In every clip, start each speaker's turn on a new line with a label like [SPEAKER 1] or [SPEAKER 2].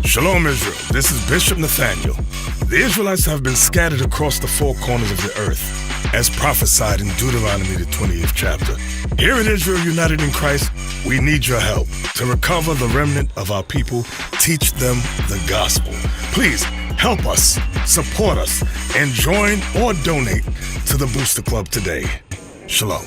[SPEAKER 1] Shalom Israel, this is Bishop Nathanyel. The Israelites have been scattered across the four corners of the earth, as prophesied in Deuteronomy the 20th chapter. Here in Israel United in Christ, we need your help to recover the remnant of our people, teach them the gospel. Please help us, support us, and join or donate to the Booster Club today. Shalom.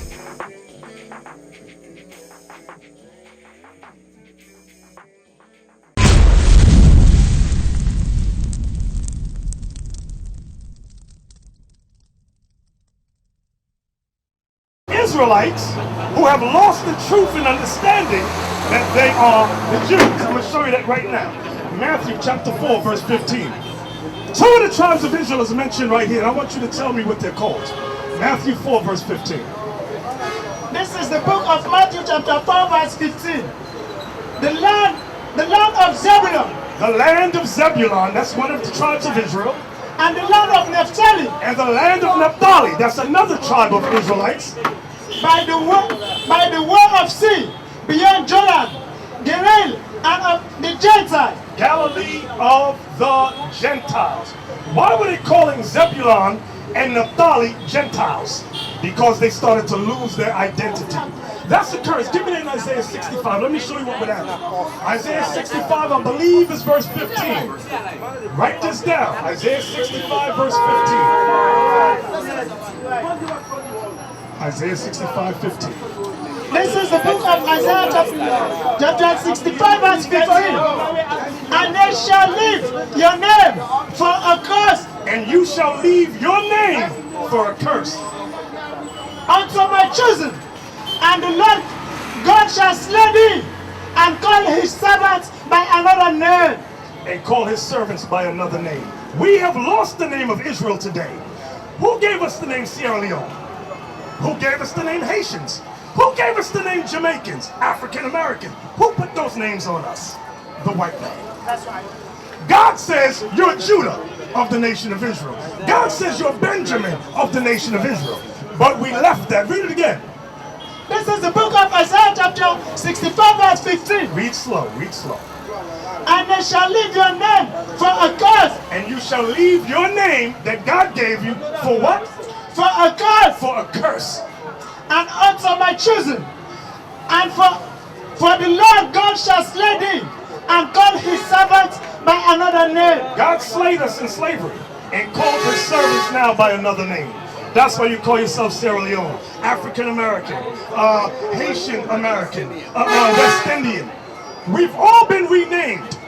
[SPEAKER 2] Israelites who have lost the truth and understanding that they are the Jews. I'm going to show you that right now. Matthew chapter 4 verse 15. Two of the tribes of Israel is mentioned right here, and I want you to tell me what they're called. Matthew 4 verse 15.
[SPEAKER 3] This is the book of Matthew chapter 4 verse 15. The land of Zebulun.
[SPEAKER 2] The land of Zebulun, that's one of the tribes of Israel.
[SPEAKER 3] And the land of Naphtali.
[SPEAKER 2] And the land of Naphtali, that's another tribe of Israelites.
[SPEAKER 3] By the way of sea, beyond Jordan, Galilee, and of the Gentiles.
[SPEAKER 2] Galilee of the Gentiles. Why were they calling Zebulun and Naphtali Gentiles? Because they started to lose their identity. That's the curse. Give me that in Isaiah 65. Let me show you what would happen. Isaiah 65, I believe, is verse 15. Write this down. Isaiah 65, verse 15. Isaiah 65, 15.
[SPEAKER 3] This is the book of Isaiah chapter 65, verse 15. And they shall leave your name for a curse.
[SPEAKER 2] And you shall leave your name for a curse.
[SPEAKER 3] Unto my chosen. And the Lord God shall slay thee, and call his servants by another name.
[SPEAKER 2] And call his servants by another name. We have lost the name of Israel today. Who gave us the name Sierra Leone? Who gave us the name Haitians? Who gave us the name Jamaicans, African American? Who put those names on us? The white man.
[SPEAKER 3] That's right.
[SPEAKER 2] God says you're Judah of the nation of Israel. God says you're Benjamin of the nation of Israel. But we left that. Read it again.
[SPEAKER 3] This is the book of Isaiah chapter 65 verse 15.
[SPEAKER 2] Read slow, read slow.
[SPEAKER 3] And they shall leave your name for a curse.
[SPEAKER 2] And you shall leave your name that God gave you for what?
[SPEAKER 3] For a curse.
[SPEAKER 2] For a curse.
[SPEAKER 3] And unto my chosen. And for the Lord God shall slay thee, and call his servants by another name.
[SPEAKER 2] God slayed us in slavery and called his servants now by another name. That's why you call yourself Sierra Leone, African American, Haitian American, West Indian. We've all been renamed.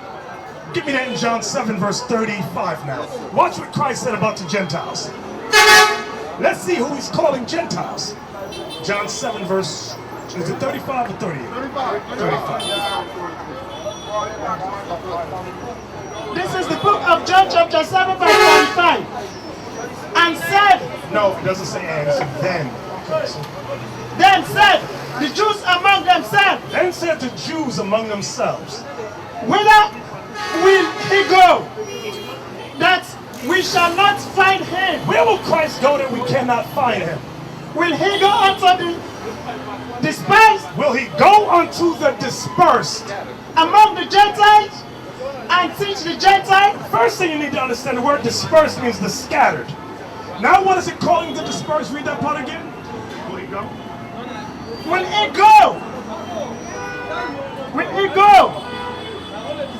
[SPEAKER 2] Give me that in John 7 verse 35 now. Watch what Christ said about the Gentiles. Let's see who he's calling Gentiles. John 7 verse, is it 35 or 38? 35.
[SPEAKER 3] This is the book of John chapter 7 verse 35. And said,
[SPEAKER 2] no, it doesn't say and, it says then.
[SPEAKER 3] Then said the Jews among themselves.
[SPEAKER 2] Then said the Jews among themselves.
[SPEAKER 3] Whither will he go, that we shall not find him?
[SPEAKER 2] Where will Christ go that we cannot find him?
[SPEAKER 3] Will he go unto the dispersed?
[SPEAKER 2] Will he go unto the dispersed?
[SPEAKER 3] Among the Gentiles? And teach the Gentiles?
[SPEAKER 2] First thing you need to understand, the word dispersed means the scattered. Now what is it calling the dispersed? Read that part again. Will he go?
[SPEAKER 3] Will he go? Will he go?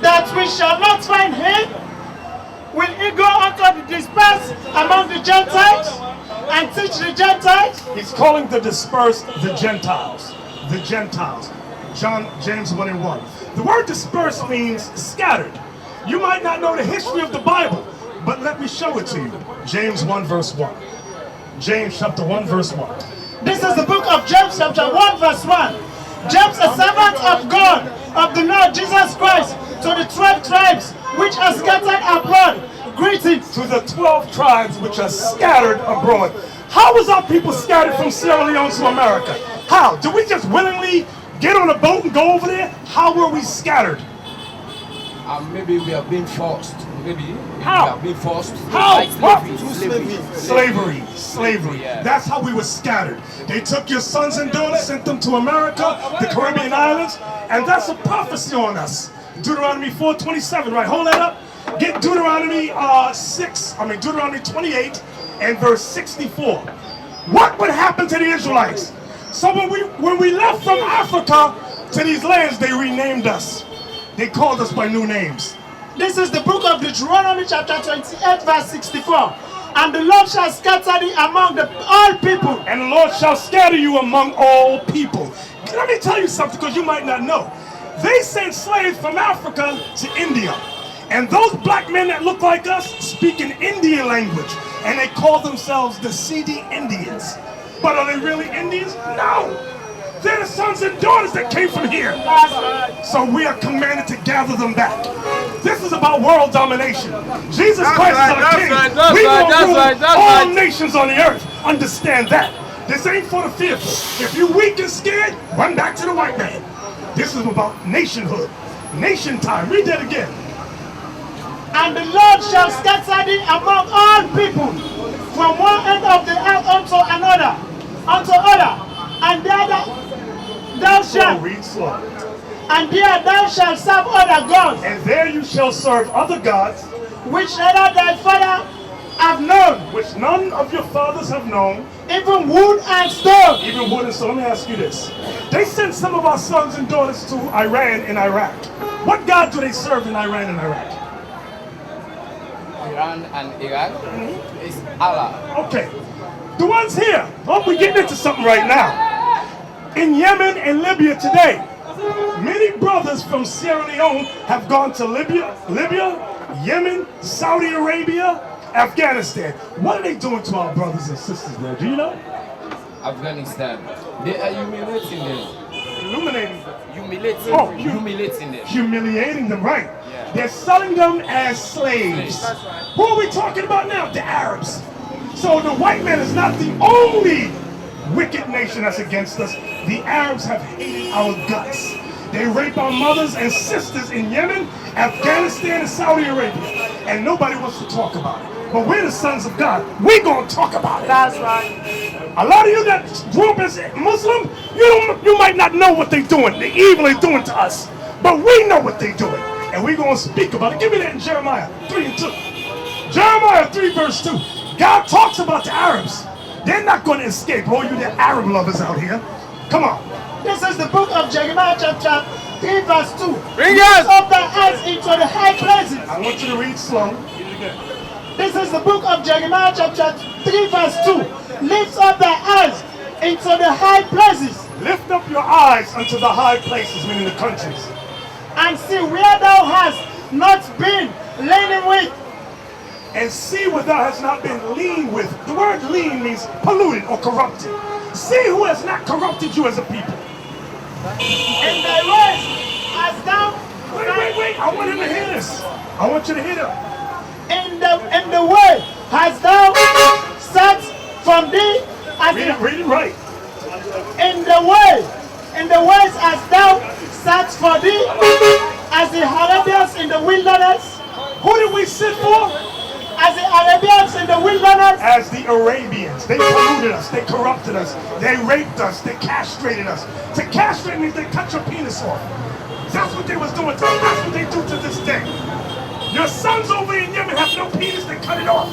[SPEAKER 3] That we shall not find him? Will he go unto the dispersed among the Gentiles? And teach the Gentiles?
[SPEAKER 2] He's calling the dispersed the Gentiles. The Gentiles. James 1 and 1. The word dispersed means scattered. You might not know the history of the Bible, but let me show it to you. James 1 verse 1. James chapter 1 verse 1.
[SPEAKER 3] This is the book of James chapter 1 verse 1. James, a servant of God, of the Lord Jesus Christ, to the 12 tribes which are scattered abroad, greetings.
[SPEAKER 2] To the 12 tribes which are scattered abroad. How was our people scattered from Sierra Leone to America? How? Did we just willingly get on a boat and go over there? How were we scattered?
[SPEAKER 4] Maybe we have been forced. Maybe
[SPEAKER 2] How?
[SPEAKER 4] we have been forced.
[SPEAKER 2] How?
[SPEAKER 4] Like
[SPEAKER 2] Slavery.
[SPEAKER 4] Yeah.
[SPEAKER 2] That's how we were scattered. They took your sons and daughters, sent them to America, the Caribbean islands, and that's a prophecy on us. Deuteronomy 4:27, right? Hold that up. Get Deuteronomy 28 and verse 64. What would happen to the Israelites? So when we left from Africa to these lands, they renamed us. They called us by new names.
[SPEAKER 3] This is the book of Deuteronomy chapter 28 verse 64. And the Lord shall scatter thee among all people.
[SPEAKER 2] And the Lord shall scatter you among all people. Let me tell you something, because you might not know. They sent slaves from Africa to India. And those black men that look like us speak an Indian language. And they call themselves the CD Indians. But are they really Indians? No. They're the sons and daughters that came from here. So we are commanded to gather them back. This is about world domination. Jesus Christ is our king. We will rule all nations on the earth. Understand that. This ain't for the fearful. If you're weak and scared, run back to the white man. This is about nationhood. Nation time. Read that again.
[SPEAKER 3] And the Lord shall scatter thee among all people, from one end of the earth unto another, and there thou shalt,
[SPEAKER 2] Read slow.
[SPEAKER 3] and there thou shalt serve other gods,
[SPEAKER 2] And there you shall serve other gods,
[SPEAKER 3] which neither thy father have known,
[SPEAKER 2] which none of your fathers have known,
[SPEAKER 3] even wood and stone.
[SPEAKER 2] even wood and stone. Let me ask you this. They sent some of our sons and daughters to Iran and Iraq. What God do they serve in Iran and Iraq?
[SPEAKER 4] Iran and Iraq is Allah.
[SPEAKER 2] Okay. The ones here. Oh, we're getting into something right now. In Yemen and Libya today, many brothers from Sierra Leone have gone to Libya, Yemen, Saudi Arabia, Afghanistan. What are they doing to our brothers and sisters there? Do you know?
[SPEAKER 4] Afghanistan. They are humiliating them.
[SPEAKER 2] Illuminating them.
[SPEAKER 4] Humiliating them.
[SPEAKER 2] Humiliating them, right?
[SPEAKER 4] Yeah.
[SPEAKER 2] They're selling them as slaves. Who are we talking about now? The Arabs. So the white man is not the only wicked nation that's against us. The Arabs have hated our guts. They rape our mothers and sisters in Yemen, Afghanistan, and Saudi Arabia. And nobody wants to talk about it. But we're the sons of God. We're going to talk about it.
[SPEAKER 3] That's right.
[SPEAKER 2] A lot of you that grew up as Muslim, you might not know what they're doing, the evil they're doing to us. But we know what they're doing. And we're going to speak about it. Give me that in Jeremiah 3 and 2. Jeremiah 3 verse 2. God talks about the Arabs. They're not going to escape. All you the Arab lovers out here. Come on.
[SPEAKER 3] This is the book of Jeremiah chapter 3 verse 2.
[SPEAKER 4] Bring
[SPEAKER 3] Lift
[SPEAKER 4] it!
[SPEAKER 3] up thy eyes into the high places.
[SPEAKER 2] I want you to read slow.
[SPEAKER 3] This is the book of Jeremiah chapter 3 verse 2. Lift up thy eyes into the high places,
[SPEAKER 2] Lift up your eyes unto the high places, meaning the countries.
[SPEAKER 3] and see where thou hast not been laden with.
[SPEAKER 2] And see what thou hast not been lean with. The word lean means polluted or corrupted. See who has not corrupted you as a people.
[SPEAKER 3] In thy ways hast thou
[SPEAKER 2] Wait. I want him to hear this. I want you to hear that.
[SPEAKER 3] in the way hast thou sat from thee as
[SPEAKER 2] Read it right.
[SPEAKER 3] in the ways hast thou sat for thee as the Arabians in the wilderness,
[SPEAKER 2] Who did we sit for?
[SPEAKER 3] as the Arabians in the wilderness.
[SPEAKER 2] As the Arabians. They polluted us. They corrupted us. They raped us. They castrated us. To castrate means they cut your penis off. That's what they was doing to us. That's what they do to this day. Your sons over in Yemen have no penis. They cut it off.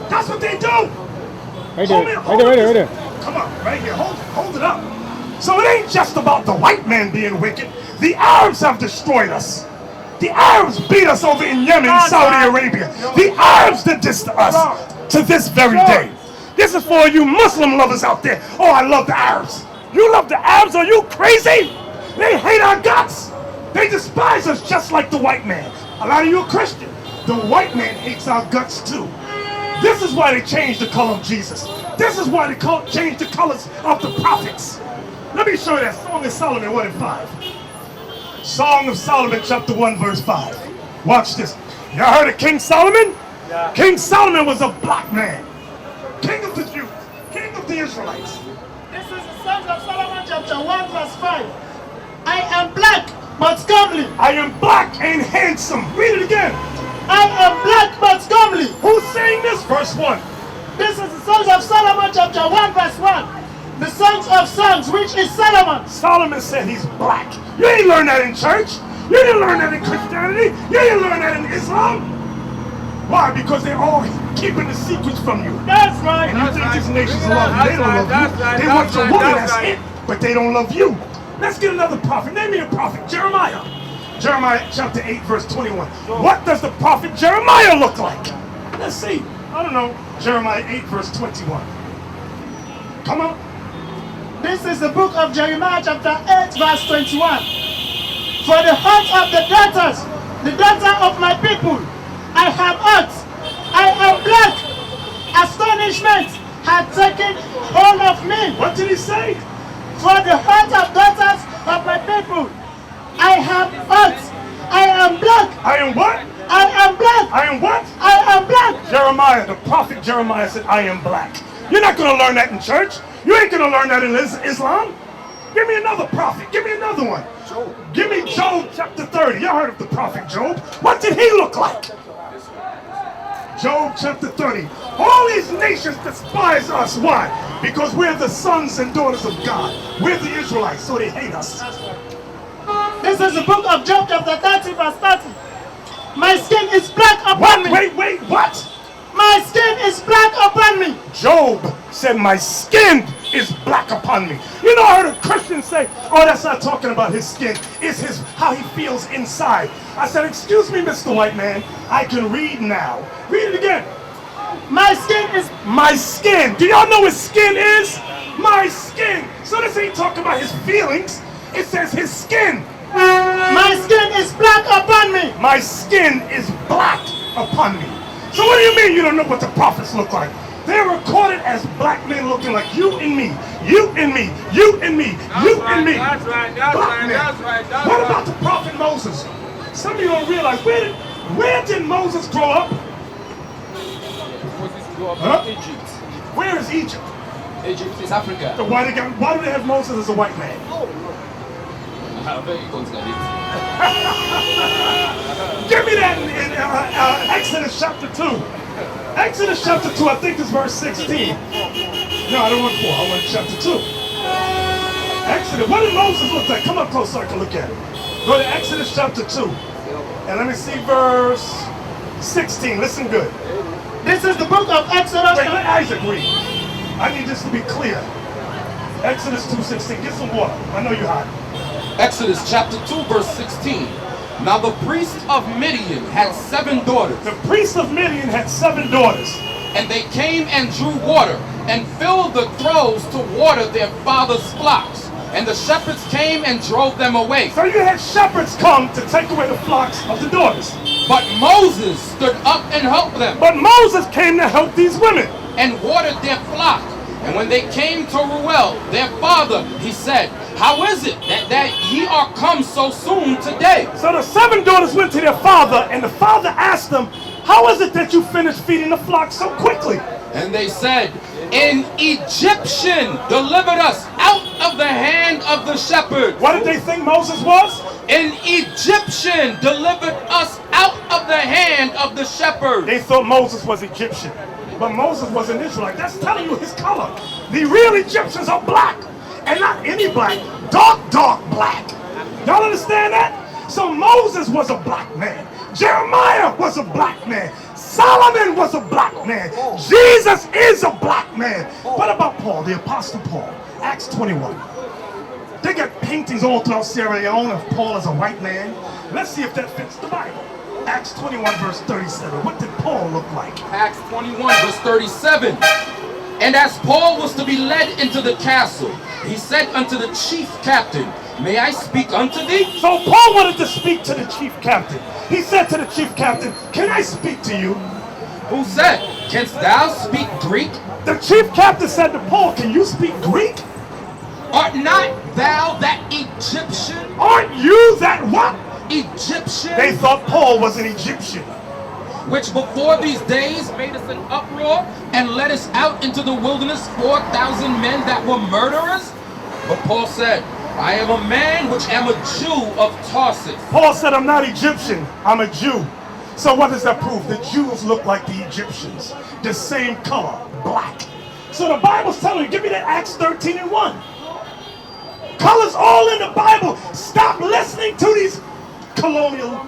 [SPEAKER 2] That's what they do.
[SPEAKER 5] Right there.
[SPEAKER 2] Come on, right here. Hold it up. So it ain't just about the white man being wicked. The Arabs have destroyed us. The Arabs beat us over in Yemen, Saudi Arabia. The Arabs did this to us to this very day. This is for you Muslim lovers out there. Oh, I love the Arabs. You love the Arabs? Are you crazy? They hate our guts. They despise us just like the white man. A lot of you are Christian. The white man hates our guts too. This is why they changed the color of Jesus. This is why they changed the colors of the prophets. Let me show you that. Song of Solomon 1 and 5. Song of Solomon chapter 1 verse 5. Watch this. Y'all heard of King Solomon?
[SPEAKER 3] Yeah.
[SPEAKER 2] King Solomon was a black man. King of the Jews. King of the Israelites.
[SPEAKER 3] This is the Songs of Solomon chapter 1 verse 5. I am black but comely.
[SPEAKER 2] I am black and handsome. Read it again.
[SPEAKER 3] I am black but comely.
[SPEAKER 2] Who's saying this? Verse 1.
[SPEAKER 3] This is the Songs of Solomon chapter 1 verse 1. The Songs of Songs, which is Solomon.
[SPEAKER 2] Solomon said he's black. You ain't learned that in church. You didn't learn that in Christianity. You didn't learn that in Islam. Why? Because they're all keeping the secrets from you.
[SPEAKER 3] That's right.
[SPEAKER 2] And you think these nations love you. They don't love you. They want your woman, that's it. But they don't love you. Let's get another prophet. Name me a prophet. Jeremiah. Jeremiah chapter 8 verse 21. What does the prophet Jeremiah look like? Let's see. I don't know. Jeremiah 8 verse 21. Come on.
[SPEAKER 3] This is the book of Jeremiah chapter 8 verse 21. For the heart of the daughter of my people, I have hurt. I am black. Astonishment had taken hold of me.
[SPEAKER 2] What did he say?
[SPEAKER 3] For the heart of daughters of my people, I have hurt. I am black.
[SPEAKER 2] I am what?
[SPEAKER 3] I am black.
[SPEAKER 2] I am what?
[SPEAKER 3] I am black.
[SPEAKER 2] Jeremiah, the prophet Jeremiah said, I am black. You're not going to learn that in church. You ain't going to learn that in Islam. Give me another prophet. Give me another one.
[SPEAKER 4] Job.
[SPEAKER 2] Give me Job chapter 30. Y'all heard of the prophet Job. What did he look like? Job chapter 30. All these nations despise us. Why? Because we're the sons and daughters of God. We're the Israelites, so they hate us.
[SPEAKER 3] This is the book of Job chapter 30 verse 30. My skin is black upon me.
[SPEAKER 2] Wait, what?
[SPEAKER 3] My skin is black upon me.
[SPEAKER 2] Job said, my skin is black upon me. You know, I heard a Christian say, oh, that's not talking about his skin. It's how he feels inside. I said, excuse me, Mr. White Man. I can read now. Read it again.
[SPEAKER 3] My skin is...
[SPEAKER 2] My skin. Do y'all know what skin is? My skin. So this ain't talking about his feelings. It says his skin.
[SPEAKER 3] My skin is black upon me.
[SPEAKER 2] My skin is black upon me. So what do you mean you don't know what the prophets look like? They're recorded as black men looking like you and me, you and me, you and me, you and me.
[SPEAKER 4] That's right.
[SPEAKER 2] What about the prophet Moses? Some of you don't realize, where did Moses grow up?
[SPEAKER 4] Moses grew up
[SPEAKER 2] Huh?
[SPEAKER 4] in Egypt.
[SPEAKER 2] Where is Egypt?
[SPEAKER 4] Egypt is Africa.
[SPEAKER 2] So why do they have Moses as a white man?
[SPEAKER 4] Very continent.
[SPEAKER 2] Give me that in Exodus chapter 2. Exodus chapter 2, I think it's verse 16. No, I don't want 4, I want chapter 2. Exodus, what did Moses look like? Come up close so I can look at it. Go to Exodus chapter 2. And let me see verse 16. Listen good.
[SPEAKER 3] This is the book of Exodus.
[SPEAKER 2] Wait, let Isaac read. I need this to be clear. Exodus 2:16. Get some water. I know you're hot.
[SPEAKER 4] Exodus chapter 2 verse 16. Now the priest of Midian had 7 daughters.
[SPEAKER 2] The priest of Midian had 7 daughters.
[SPEAKER 4] And they came and drew water and filled the troughs to water their father's flocks. And the shepherds came and drove them away.
[SPEAKER 2] So you had shepherds come to take away the flocks of the daughters.
[SPEAKER 4] But Moses stood up and helped them
[SPEAKER 2] But Moses came to help these women.
[SPEAKER 4] and watered their flock. And when they came to Ruel, their father, he said, how is it that ye are come so soon today?
[SPEAKER 2] So the 7 daughters went to their father, and the father asked them, how is it that you finished feeding the flock so quickly?
[SPEAKER 4] And they said, an Egyptian delivered us out of the hand of the shepherds.
[SPEAKER 2] What did they think Moses was?
[SPEAKER 4] An Egyptian delivered us out of the hand of the shepherds.
[SPEAKER 2] They thought Moses was Egyptian, but Moses was an Israelite. That's telling you his color. The real Egyptians are black, and not any black, dark black. Y'all understand that? So Moses was a black man. Jeremiah was a black man. Solomon was a black man. Jesus is a black man. What about Paul, the Apostle Paul? Acts 21. They got paintings all throughout Sierra Leone of Paul as a white man. Let's see if that fits the Bible. Acts 21 verse 37. What did Paul look like?
[SPEAKER 4] Acts 21 verse 37. And as Paul was to be led into the castle, he said unto the chief captain, may I speak unto thee?
[SPEAKER 2] So Paul wanted to speak to the chief captain. He said to the chief captain, can I speak to you?
[SPEAKER 4] Who said, canst thou speak Greek?
[SPEAKER 2] The chief captain said to Paul, can you speak Greek?
[SPEAKER 4] Art not thou that Egyptian?
[SPEAKER 2] Aren't you that what?
[SPEAKER 4] Egyptian?
[SPEAKER 2] They thought Paul was an Egyptian.
[SPEAKER 4] Which before these days made us an uproar and led us out into the wilderness 4,000 men that were murderers? But Paul said, I am a man which am a Jew of Tarsus.
[SPEAKER 2] Paul said, I'm not Egyptian, I'm a Jew. So what does that prove? The Jews look like the Egyptians. The same color, black. So the Bible's telling you, give me that Acts 13:1. Colors all in the Bible. Stop listening to these colonial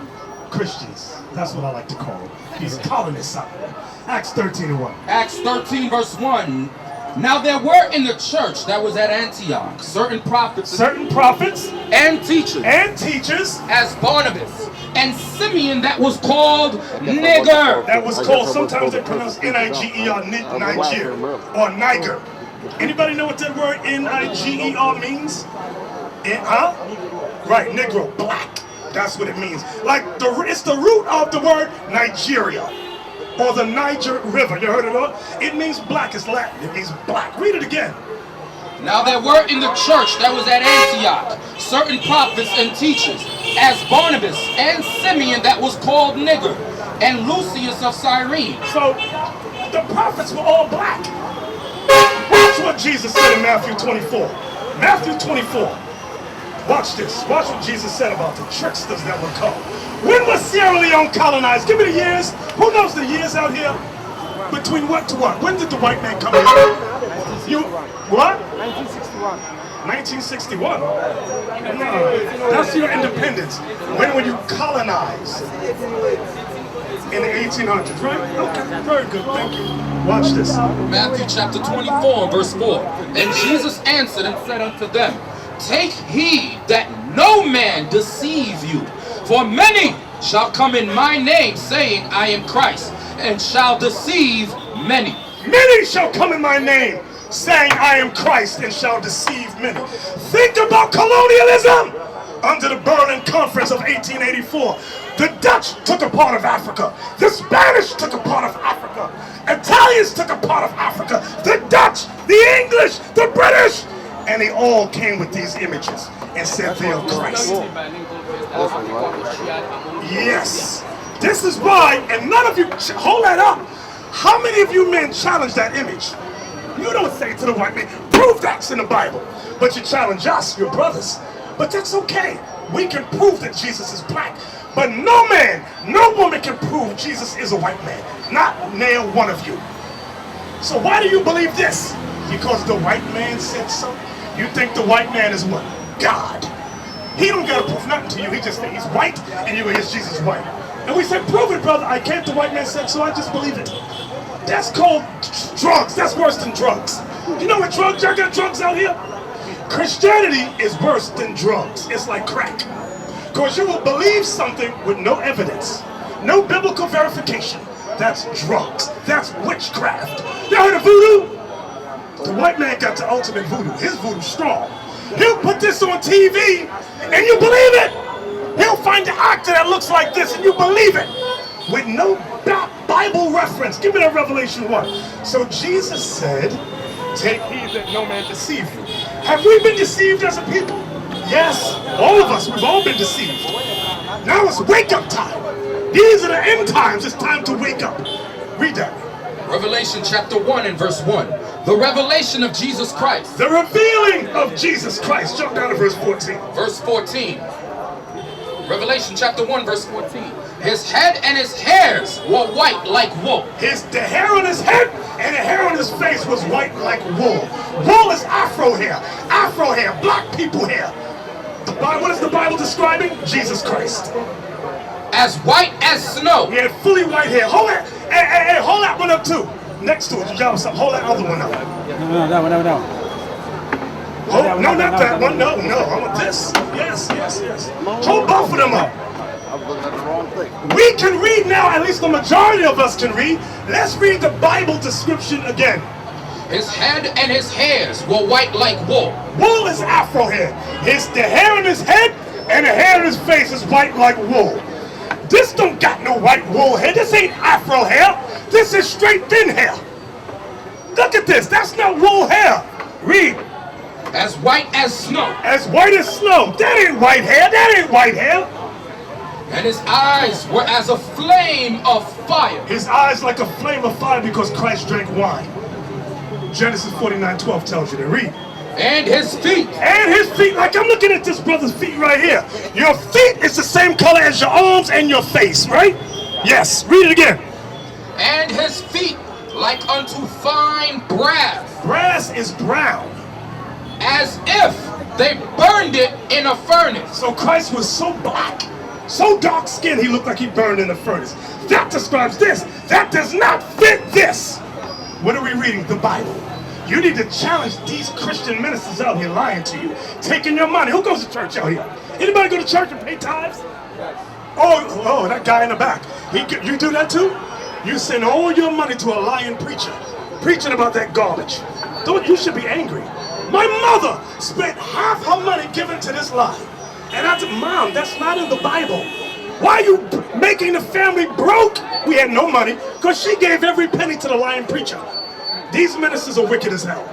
[SPEAKER 2] Christians. That's what I like to call them. These colonists out there. Acts 13:1.
[SPEAKER 4] Acts 13 verse 1. Now there were in the church that was at Antioch certain prophets and teachers
[SPEAKER 2] as
[SPEAKER 4] Barnabas and Simeon that was called Nigger.
[SPEAKER 2] That was called, sometimes they pronounce N-I-G-E-R, Niger, or Niger. Anybody know what that word N-I-G-E-R means? Right, Negro, black. That's what it means. Like, it's the root of the word Nigeria, or the Niger River. You heard it all? It means black. It's Latin. It means black. Read it again.
[SPEAKER 4] Now there were in the church that was at Antioch certain prophets and teachers, as Barnabas and Simeon that was called Nigger, and Lucius of Cyrene.
[SPEAKER 2] So the prophets were all black. Watch what Jesus said in Matthew 24. Matthew 24. Watch this. Watch what Jesus said about the tricksters that would come. When was Sierra Leone colonized? Give me the years. Who knows the years out here? Between what to what? When did the white man come in? You what?
[SPEAKER 3] 1961.
[SPEAKER 2] 1961. No, that's your independence. When were you colonized? In the 1800s, right? Okay, very good. Thank you. Watch this.
[SPEAKER 4] Matthew chapter 24 verse 4. And Jesus answered and said unto them, take heed that no man deceive you, for many shall come in my name, saying, I am Christ, and shall deceive many.
[SPEAKER 2] Many shall come in my name, saying, I am Christ, and shall deceive many. Think about colonialism. Under the Vernon Conference of 1884, the Dutch took a part of Africa. The Spanish took a part of Africa. Italians took a part of Africa. The Dutch, the English, the British. And they all came with these images and said they are Christ. Yes. This is why, and none of you, hold that up. How many of you men challenge that image? You don't say to the white man, prove that's in the Bible. But you challenge us, your brothers. But that's okay. We can prove that Jesus is black. But no man, no woman can prove Jesus is a white man. Not nail one of you. So why do you believe this? Because the white man said so? You think the white man is what? God. He don't gotta prove nothing to you. He just thinks he's white and you is Jesus white. And we said, prove it, brother. I can't. The white man said so. I just believe it. That's called drugs. That's worse than drugs. You know what drugs? Y'all got drugs out here? Christianity is worse than drugs. It's like crack. Because you will believe something with no evidence, no biblical verification. That's drugs. That's witchcraft. You heard of voodoo? The white man got the ultimate voodoo. His voodoo's strong. He'll put this on TV and you believe it. He'll find an actor that looks like this and you believe it. With no Bible reference. Give me that Revelation 1. So Jesus said, take heed that no man deceive you. Have we been deceived as a people? Yes, all of us, we've all been deceived. Now it's wake up time. These are the end times. It's time to wake up. Read that.
[SPEAKER 4] Revelation chapter 1 and verse 1. The revelation of Jesus Christ.
[SPEAKER 2] The revealing of Jesus Christ. Jump down to verse 14.
[SPEAKER 4] Verse 14. Revelation chapter 1 verse 14. His head and his hairs were white like wool.
[SPEAKER 2] The hair on his head and the hair on his face was white like wool. Wool is Afro hair. Afro hair, black people hair. What is the Bible describing? Jesus Christ.
[SPEAKER 4] As white as snow.
[SPEAKER 2] He had fully white hair. Hold that. Hey, hold that one up too. Next to it, you got something. Hold that other one up.
[SPEAKER 5] No, that one.
[SPEAKER 2] Oh, no, not that one. No, I want this. Yes. Hold both of them up.
[SPEAKER 6] I was looking at the wrong thing.
[SPEAKER 2] We can read now, at least the majority of us can read. Let's read the Bible description again.
[SPEAKER 4] His head and his hairs were white like wool.
[SPEAKER 2] Wool is Afro hair. The hair in his head and the hair in his face is white like wool. This don't got no white wool hair. This ain't Afro hair. This is straight thin hair. Look at this. That's not wool hair. Read.
[SPEAKER 4] as white as snow.
[SPEAKER 2] As white as snow. That ain't white hair. That ain't white hair.
[SPEAKER 4] And his eyes were as a flame of fire.
[SPEAKER 2] His eyes like a flame of fire because Christ drank wine. Genesis 49:12 tells you to read.
[SPEAKER 4] And his feet.
[SPEAKER 2] And his feet, like I'm looking at this brother's feet right here. Your feet is the same color as your arms and your face, right? Yes, read it again.
[SPEAKER 4] And his feet like unto fine brass.
[SPEAKER 2] Brass is brown.
[SPEAKER 4] As if they burned it in a furnace.
[SPEAKER 2] So Christ was so black, so dark skinned, he looked like he burned in a furnace. That describes this. That does not fit this. What are we reading? The Bible. You need to challenge these Christian ministers out here lying to you, taking your money. Who goes to church out here? Anybody go to church and pay tithes? Oh, that guy in the back. You do that too? You send all your money to a lying preacher, preaching about that garbage. You should be angry. My mother spent half her money given to this lie. And I said, Mom, that's not in the Bible. Why are you making the family broke? We had no money because she gave every penny to the lying preacher. These ministers are wicked as hell.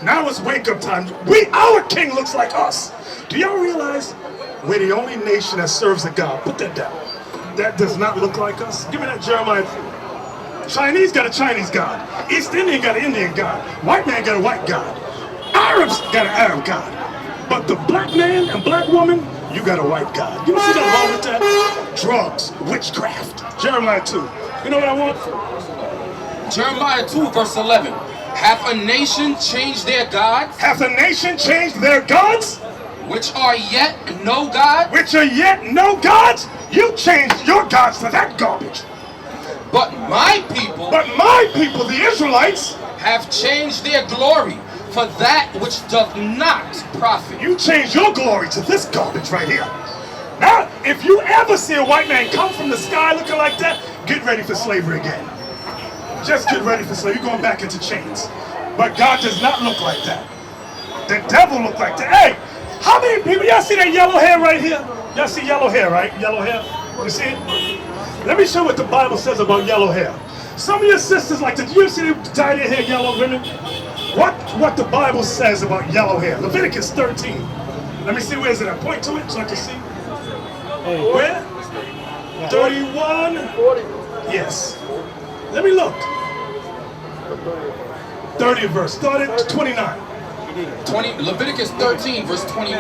[SPEAKER 2] Now it's wake up time. Our king looks like us. Do y'all realize we're the only nation that serves a God? Put that down. That does not look like us. Give me that Jeremiah. Chinese got a Chinese God. East Indian got an Indian God. White man got a white God. Arabs got an Arab God. But the black man and black woman, you got a white God. You know what's wrong with that? Drugs, witchcraft. Jeremiah 2. You know what I want?
[SPEAKER 4] Jeremiah 2 verse 11. Hath a nation changed their gods?
[SPEAKER 2] Hath a nation changed their gods?
[SPEAKER 4] Which are yet no gods?
[SPEAKER 2] Which are yet no gods? You changed your gods to that garbage.
[SPEAKER 4] But my people,
[SPEAKER 2] the Israelites,
[SPEAKER 4] have changed their glory for that which doth not profit.
[SPEAKER 2] You changed your glory to this garbage right here. Now, if you ever see a white man come from the sky looking like that, get ready for slavery again. Just get ready for slavery. You're going back into chains. But God does not look like that. The devil looked like that. Hey, how many people, y'all see that yellow hair right here? Y'all see yellow hair, right? Yellow hair? You see it? Let me show you what the Bible says about yellow hair. Some of your sisters like to, do you see them dye their hair yellow, women? What the Bible says about yellow hair. Leviticus 13. Let me see, where is it? I point to it so I can see. Where? 31. Yes. Let me look. 30 verse. Start at 29.
[SPEAKER 4] Leviticus 13 verse 29.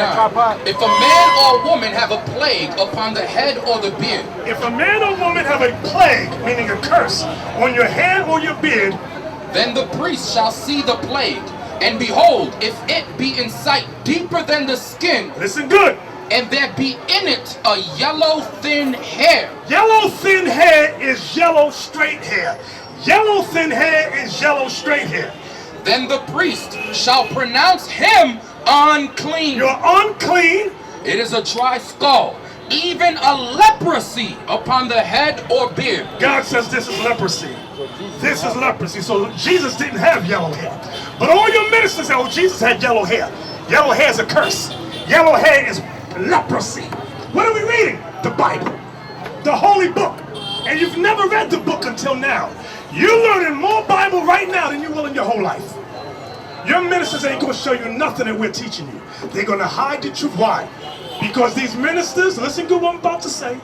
[SPEAKER 4] If a man or woman have a plague upon the head or the beard.
[SPEAKER 2] If a man or woman have a plague, meaning a curse, on your head or your beard,
[SPEAKER 4] then the priest shall see the plague, and behold, if it be in sight deeper than the skin,
[SPEAKER 2] listen good,
[SPEAKER 4] and there be in it a yellow thin hair.
[SPEAKER 2] Yellow thin hair is yellow straight hair. Yellow thin hair is yellow straight hair.
[SPEAKER 4] Then the priest shall pronounce him unclean.
[SPEAKER 2] You're unclean.
[SPEAKER 4] It is a dry skull, even a leprosy upon the head or beard.
[SPEAKER 2] God says this is leprosy. This is leprosy. So Jesus didn't have yellow hair. But all your ministers say, oh, Jesus had yellow hair. Yellow hair is a curse. Yellow hair is leprosy. What are we reading? The Bible. The holy book. And you've never read the book until now. You're learning more Bible right now than you will in your whole life. Your ministers ain't going to show you nothing that we're teaching you. They're going to hide the truth. Why? Because these ministers, listen to what I'm about to say,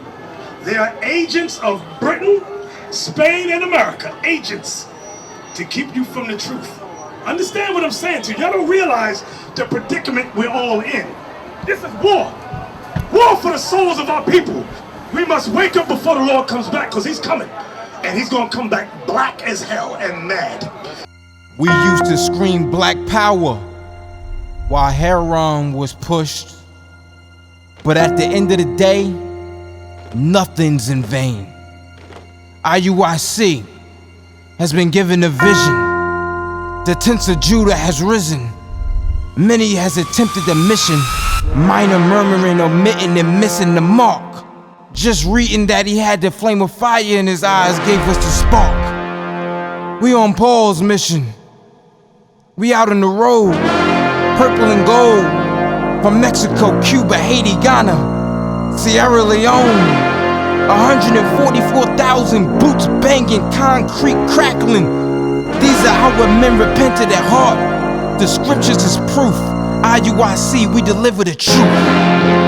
[SPEAKER 2] they are agents of Britain, Spain, and America. Agents to keep you from the truth. Understand what I'm saying to you. Y'all don't realize the predicament we're all in. This is war. War for the souls of our people. We must wake up before the Lord comes back, because he's coming. And he's going to come back black as hell and mad.
[SPEAKER 7] We used to scream black power while Heron was pushed. But at the end of the day, nothing's in vain. IUIC has been given a vision. The tents of Judah has risen. Many has attempted the mission. Minor murmuring, omitting, and missing the mark. Just reading that he had the flame of fire in his eyes gave us the spark. We on Paul's mission. We out on the road, purple and gold. From Mexico, Cuba, Haiti, Ghana, Sierra Leone. 144,000 boots banging, concrete crackling. These are our men repented at heart. The scriptures is proof. IUIC, we deliver the truth.